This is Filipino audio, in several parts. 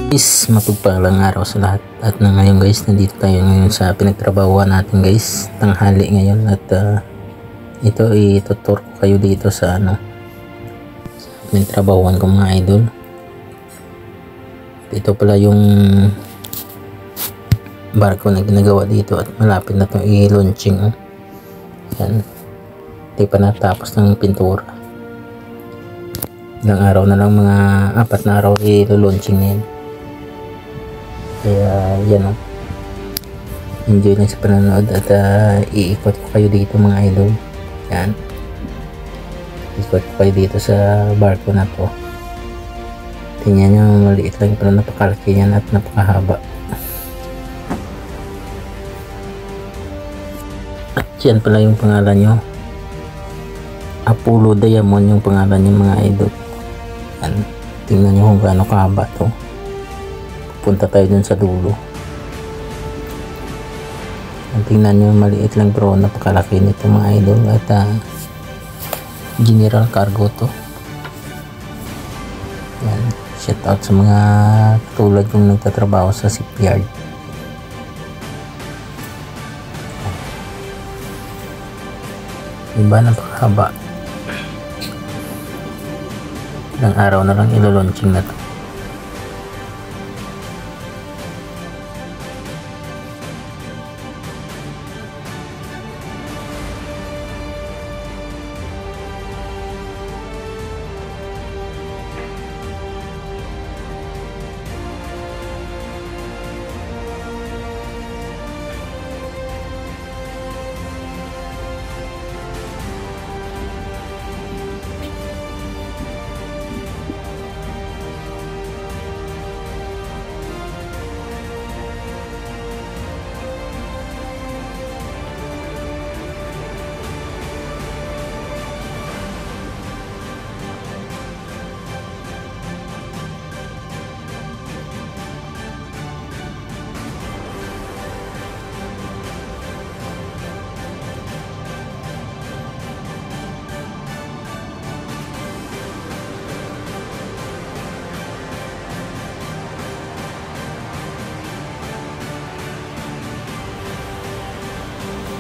Is mapagpalang araw sa lahat at na ngayon guys, nandito tayo ngayon sa pinagtrabahuan natin guys, tanghali ngayon at ito itutur ko kayo dito sa pinagtrabahuan ko mga idol. Ito pala yung barko na ginagawa dito at malapit na itong i-launching. Yan, hindi pa natapos ng pintura, ilang araw na lang, mga 4 na araw i-launching na yan. Kaya yan enjoy lang sa panonood at iikot ko kayo dito mga idol. Yan, ikot ko kayo dito sa barko na to. Tingnan nyo, maliit lang pero napakalaki yan at napakahaba. At yan pala yung pangalan nyo, Apollo Diamond yung pangalan nyo mga idol. Yan, tingnan nyo kung gaano kahaba to. Punta tayo dun sa dulo. Tingnan nyo, maliit lang pero napakalaki nito mga idol at general cargo to. Yan, shout out sa mga tulad yung nagtatrabaho sa shipyard. Diba, napakahaba. Ilang araw na lang ilo-launching na to.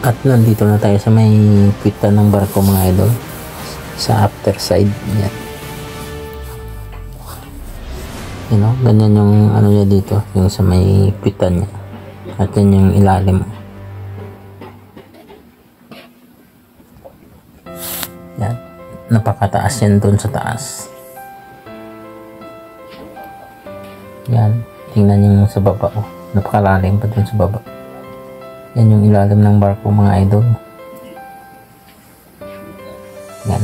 At nandito na tayo sa may kwitan ng barko mga idol, sa after side niya. Ganyan yung niya dito, yung sa may kwitan niya. At yan yung ilalim. Yan, napakataas yan doon sa taas. Yan, tingnan yung sa baba, napakalalim pa doon sa baba. Yan yung ilalim ng barko mga idol. Yan.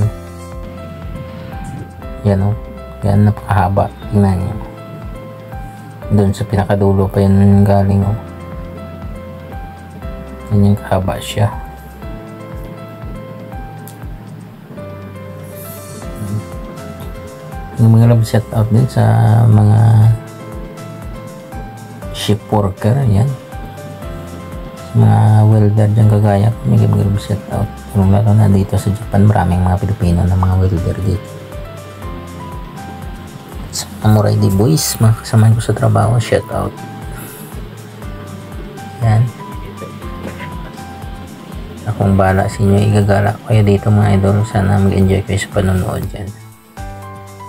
Yan yan, napakahaba. Tingnan nyo. Doon sa pinakadulo pa yan galing Yan yung kahaba siya. Yung mga love set out din sa mga ship worker. Yan, mga welder dyan kagaya ko, may gagawin set out. Lalo na dito sa Japan, maraming mga Pilipino na mga welder dito. Sa Samurai D boys, mga kasamahan ko sa trabaho, shout out. Yan, akong bala sa inyo, igagala ko kayo dito mga idol. Sana mag-enjoy kayo sa panonood dyan.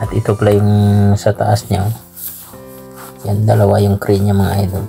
At ito pala yung sa taas niya. Yan, dalawa yung crane niya mga idol.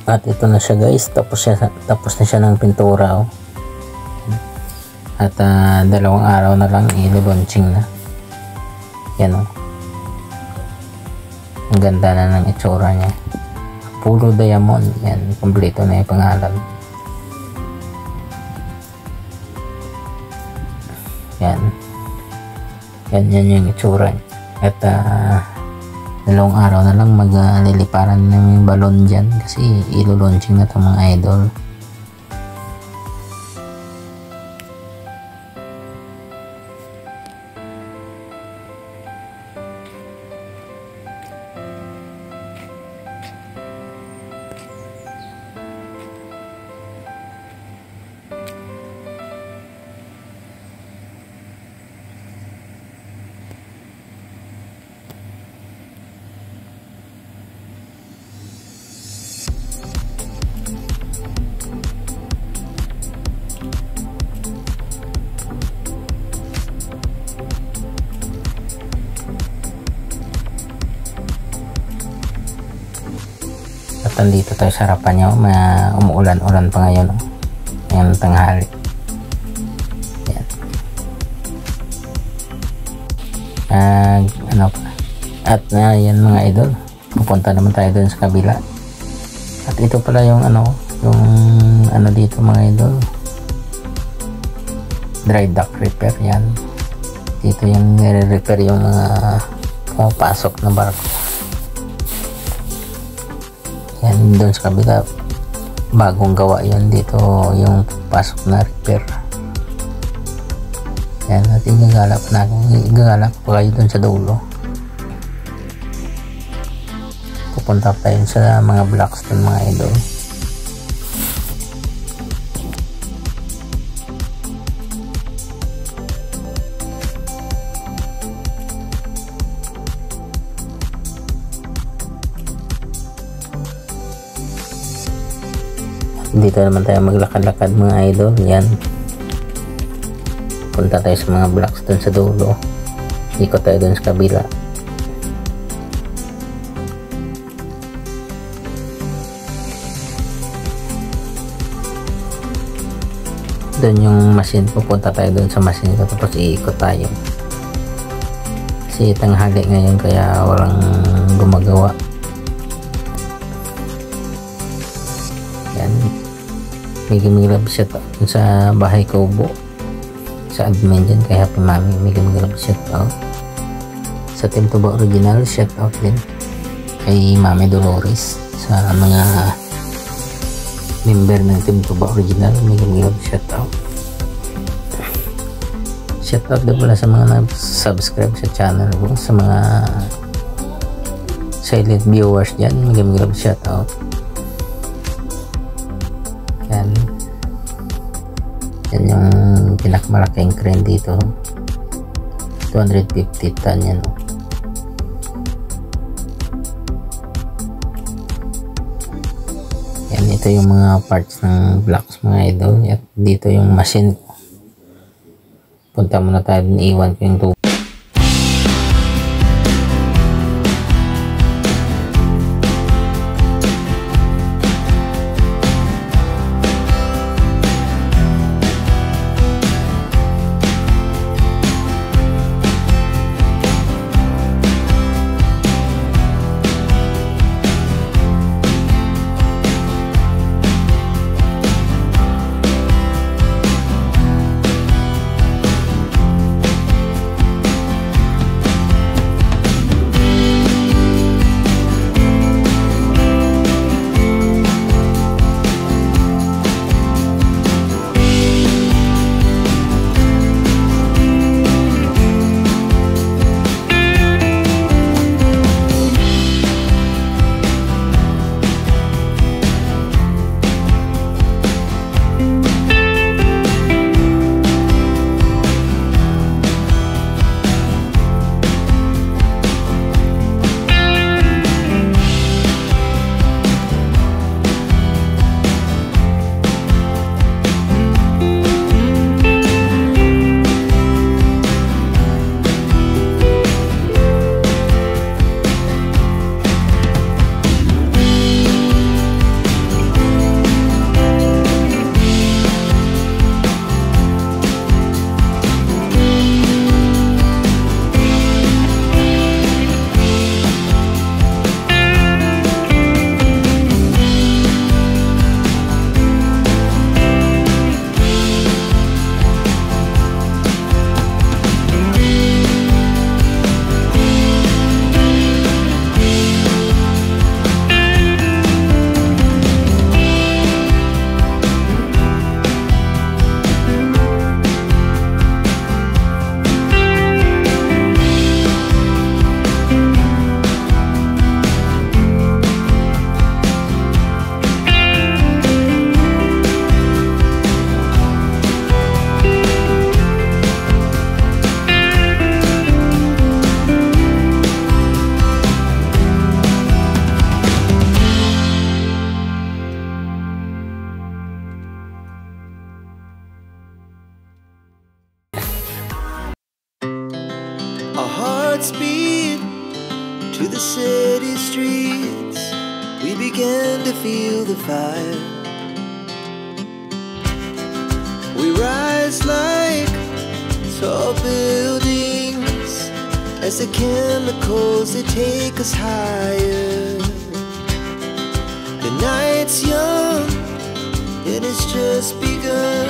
At ito na siya guys, tapos na siya ng pintura, oh. At 2 araw na lang i-launching na. Yan, oh. Ang ganda na ng itsura niya. Puro diamond. Yan, kompleto na yung pangalan. Yan. Yan yung itsura niya. At 2 araw na lang magliliparan na yung balon dyan kasi ilo-launching na itong mga idol. At nandito tayo sa harapan niya, umuulan-ulan pa ngayon, oh. Ngayon tanghali. Yan. Ano pa? At yan mga idol, pupunta naman tayo dun sa kabila. At ito pala yung ano dito mga idol, dry dock repair. Yan, dito yung nire-repair yung mga pumapasok na barko. Yan, doon sa kabila bagong gawa yun. Dito yung pasok na repair. Yan, at igagalap pa kayo doon sa dulo. Pupunta tayo sa mga blocks doon mga idol. Dito naman tayo maglakad-lakad mga idol. Yan, punta tayo sa mga blocks dun sa dulo, ikot tayo dun sa kabila. Dun yung machine, pupunta tayo dun sa machine ko, tapos iikot tayo kasi tanghali ngayon kaya walang gumagawa. Yan, may love shot sa bahay Kubo, sa admin dyan kay Happy Mami. May love shot out sa Team Tuba Original. Shout out din kay Mami Dolores, sa mga member ng Team Tuba Original. May love shot out. Shout out din pala sa mga nag-subscribe sa channel ko, sa mga silent viewers dyan. May love shot out. Yan yung pinakamalaking crane dito, 250 ton yan, oh. Yan, ito yung mga parts ng blocks mga idol. At dito yung machine. Punta muna tayo, iwan ko yung tubo. began to feel the fire. We rise like tall buildings as the chemicals, they take us higher. The night's young, and it's just begun,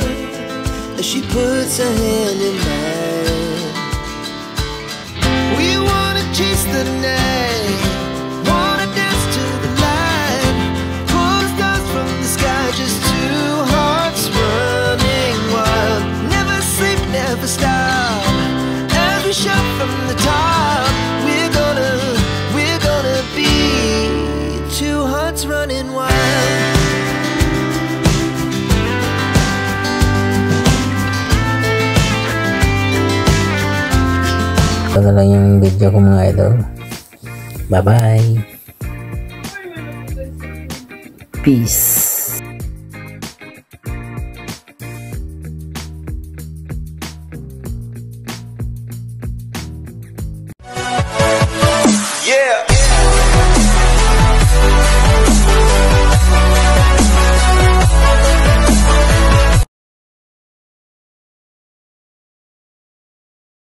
as she puts her hand in mine. We wanna chase the night, wanna dance to the light, pull the stars from the sky, just two hearts running wild. Never sleep, never stop, as we shout from the top. We're gonna be two hearts running wild. Ito na lang yung video ko mga idol. Bye bye. Peace.